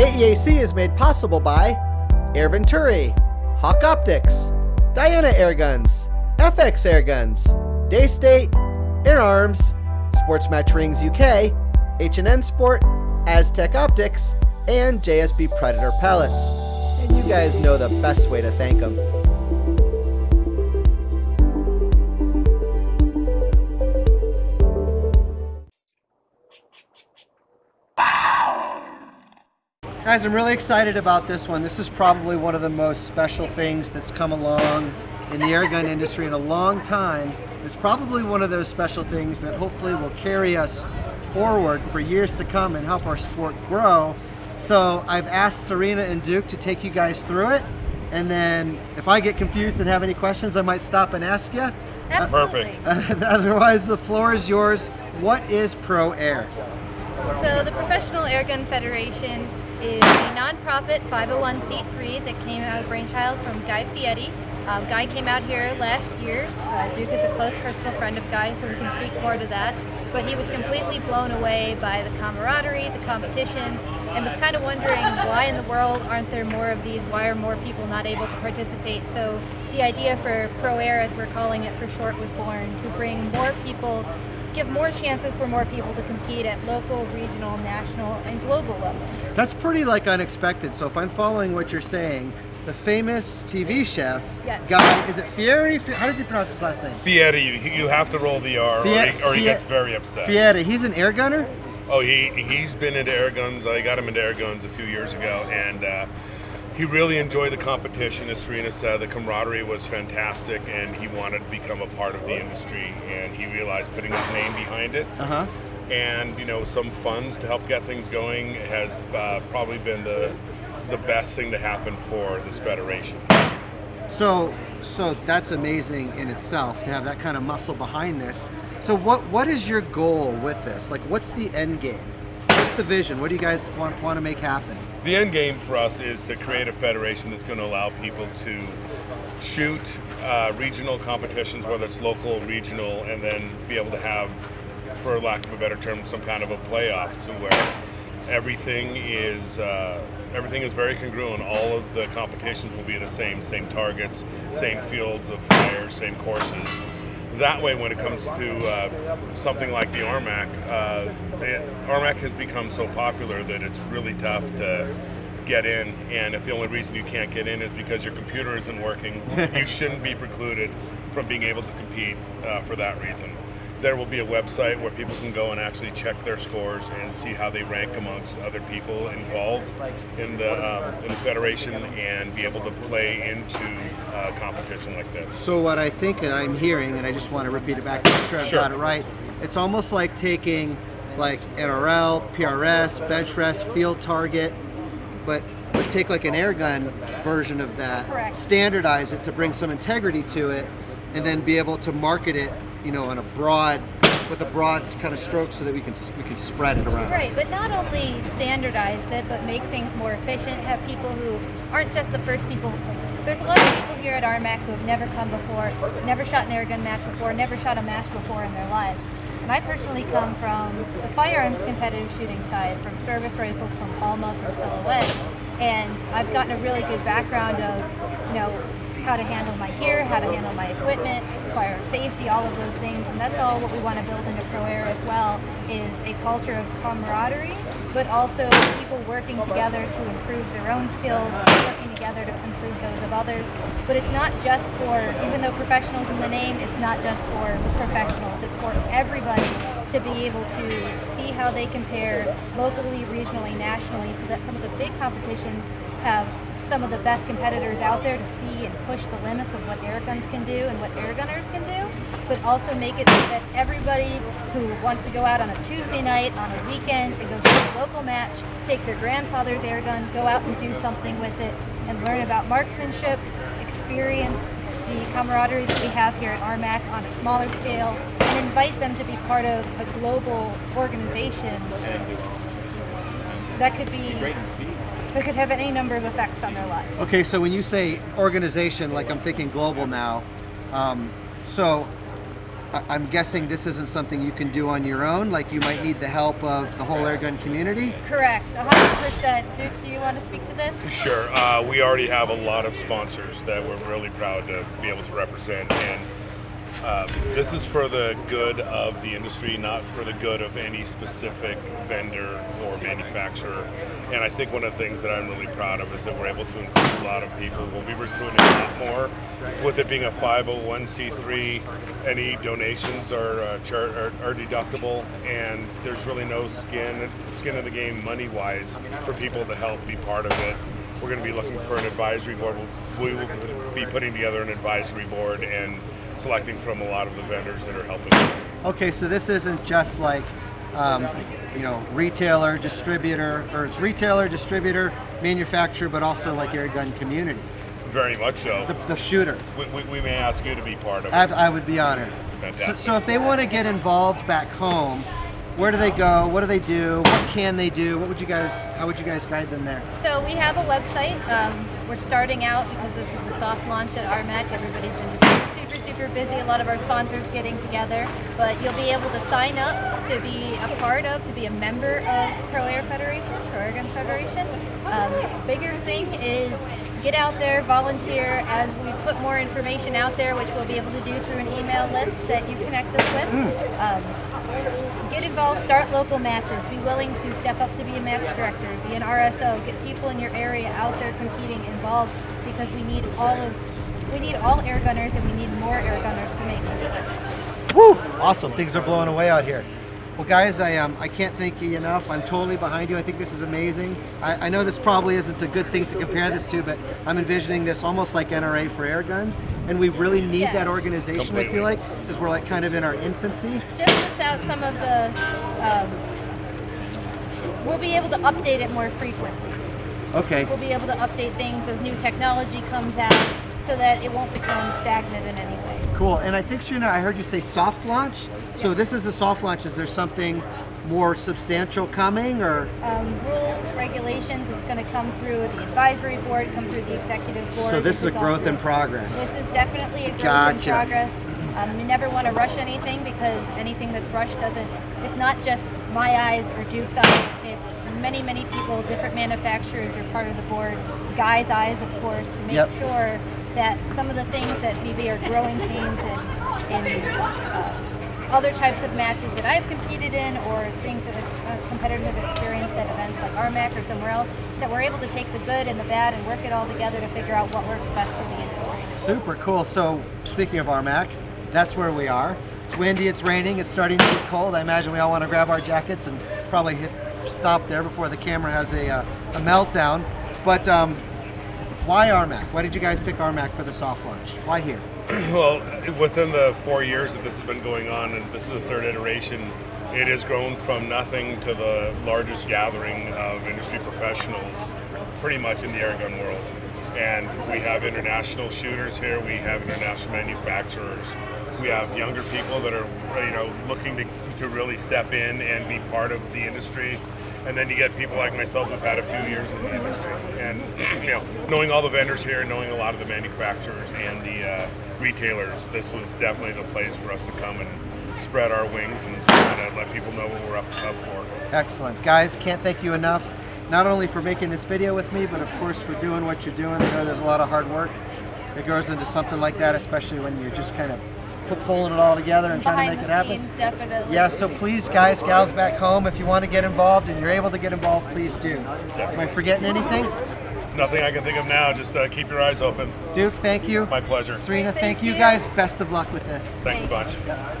AEAC is made possible by Air Venturi, Hawk Optics, Diana Airguns, FX Airguns, Daystate, Air Arms, Sports Match Rings UK, H&N Sport, Aztec Optics, and JSB Predator Pellets. And you guys know the best way to thank them. Guys, I'm really excited about this one. This is probably one of the most special things that's come along in the airgun industry in a long time. It's probably one of those special things that hopefully will carry us forward for years to come and help our sport grow. So I've asked Serena and Duke to take you guys through it, and then if I get confused and have any questions, I might stop and ask you. Absolutely. Perfect. Otherwise, the floor is yours. What is Pro Air? So the Professional Airgun Federation is a non-profit 501c3 that came out of brainchild from Guy Fieri. Guy came out here last year. Duke is a close personal friend of Guy, so we can speak more to that. But he was completely blown away by the camaraderie, the competition, and was kind of wondering why in the world aren't there more of these, why are more people not able to participate. So the idea for Pro Air, as we're calling it for short, was born to bring more people, give more chances for more people to compete at local, regional, national, and global levels. That's pretty unexpected. So if I'm following what you're saying, the famous TV chef, yes. Guy, is it Fieri? How does he pronounce his last name? Fieri, you have to roll the R, or he gets very upset. Fieri, he's an air gunner? Oh, he's been into air guns. I got him into air guns a few years ago, and he really enjoyed the competition. As Serena said, the camaraderie was fantastic, and he wanted to become a part of the industry, and he realized putting his name behind it, and some funds to help get things going has probably been the best thing to happen for this federation. So that's amazing in itself to have that kind of muscle behind this. So what is your goal with this? Like, what's the end game? What's the vision? What do you guys want to make happen? The end game for us is to create a federation that's going to allow people to shoot regional competitions, whether it's local, regional, and then be able to have, for lack of a better term, some kind of a playoff to where everything is very congruent. All of the competitions will be the same targets, same fields of fire, same courses. That way, when it comes to something like the RMAC, RMAC has become so popular that it's really tough to get in, and if the only reason you can't get in is because your computer isn't working, you shouldn't be precluded from being able to compete for that reason. There will be a website where people can go and actually check their scores and see how they rank amongst other people involved in the federation, and be able to play into a competition like this. So what I think that I'm hearing, and I just want to repeat it back to make sure I've got it right, it's almost like taking like NRL, PRS, bench rest, field target, but take like an airgun version of that, correct, standardize it to bring some integrity to it, and then be able to market it, on a broad, with a broad kind of stroke, so that we can spread it around. Right, but not only standardize it, but make things more efficient. Have people who aren't just the first people. There's a lot of people here at RMAC who have never come before, never shot an airgun match before, never shot a match before in their lives. And I personally come from the firearms competitive shooting side, from service rifles, from Palma, from Silhouette, and I've gotten a really good background of, how to handle my gear, how to handle my equipment, fire safety, all of those things, and that's all what we want to build into Pro Air as well, is a culture of camaraderie, but also people working together to improve their own skills, working together to improve those of others. But it's not just for, even though professionals in the name, it's not just for professionals, it's for everybody to be able to see how they compare locally, regionally, nationally, so that some of the big competitions have some of the best competitors out there to see and push the limits of what air guns can do and what air gunners can do, but also make it so that everybody who wants to go out on a Tuesday night, on a weekend, and go to a local match, take their grandfather's air gun, go out and do something with it, and learn about marksmanship, experience the camaraderie that we have here at RMAC on a smaller scale, and invite them to be part of a global organization that could be, that could have any number of effects on their lives. Okay, so when you say organization, like I'm thinking global now, so I'm guessing this isn't something you can do on your own, like you might need the help of the whole airgun community? Correct, 100%. Duke, do you want to speak to this? Sure. We already have a lot of sponsors that we're really proud to be able to represent, and this is for the good of the industry, not for the good of any specific vendor or manufacturer. And I think one of the things that I'm really proud of is that we're able to include a lot of people. We'll be recruiting a lot more. With it being a 501c3, any donations are deductible, and there's really no skin in the game money-wise for people to help be part of it. We're going to be looking for an advisory board. We will be putting together an advisory board and selecting from a lot of the vendors that are helping us. Okay, so this isn't just like, you know, retailer, distributor, or it's retailer, distributor, manufacturer, but also like airgun community. Very much so. The shooter. We may ask you to be part of it. I would be honored. So if they want to get involved back home, where do they go? What do they do? What can they do? What would you guys? How would you guys guide them there? So we have a website. We're starting out because this is the soft launch at RMAC. Everybody's been super busy. A lot of our sponsors getting together, but you'll be able to sign up to be a part of, to be a member of Pro Air Federation, Pro Airgun Federation. Bigger thing is get out there, volunteer as we put more information out there, which we'll be able to do through an email list that you connect us with. Get involved, start local matches, be willing to step up to be a match director, be an RSO, get people in your area out there competing, involved, because we need all air gunners, and we need more air gunners to make it. Woo! Awesome, things are blowing away out here. Well guys, I can't thank you enough. I'm totally behind you. I think this is amazing. I know this probably isn't a good thing to compare this to, but I'm envisioning this almost like NRA for air guns, and we really need that organization. Completely. I feel like, because we're like kind of in our infancy. Just without some of the, we'll be able to update it more frequently. Okay. We'll be able to update things as new technology comes out, so that it won't become stagnant in any way. Cool, and I think, Serena, I heard you say soft launch. So this is a soft launch. Is there something more substantial coming, or? Rules, regulations, it's going to come through the advisory board, come through the executive board. So this is a growth in progress. This is definitely a growth in progress. You never want to rush anything, because anything that's rushed it's not just my eyes or Duke's eyes, it's many people, different manufacturers are part of the board, Guy's eyes, of course, to make sure that some of the things that maybe are growing pains in other types of matches that I've competed in, or things that competitors have experienced at events like RMAC or somewhere else, that we're able to take the good and the bad and work it all together to figure out what works best for the industry. Super cool. So speaking of RMAC, that's where we are. It's windy, it's raining, it's starting to get cold. I imagine we all want to grab our jackets and probably stop there before the camera has a meltdown. But why RMAC? Why did you guys pick RMAC for the soft launch? Why here? Well, within the 4 years that this has been going on, and this is the third iteration, it has grown from nothing to the largest gathering of industry professionals pretty much in the airgun world. And we have international shooters here, we have international manufacturers, we have younger people that are looking to really step in and be part of the industry. And then you get people like myself who've had a few years in the industry, and knowing all the vendors here, knowing a lot of the manufacturers and the retailers, this was definitely the place for us to come and spread our wings and kind of let people know what we're up for. Excellent, guys! Can't thank you enough, not only for making this video with me, but of course for doing what you're doing. I know there's a lot of hard work that goes into something like that, especially when you're just kind of pulling it all together and trying to make it happen. Scenes, definitely. Yeah, so please, guys, gals back home, if you want to get involved and you're able to get involved, please do. Definitely. Am I forgetting anything? Nothing I can think of now. Just keep your eyes open. Duke, thank you. My pleasure. Serena, thank you guys. Best of luck with this. Thanks a bunch. Yep.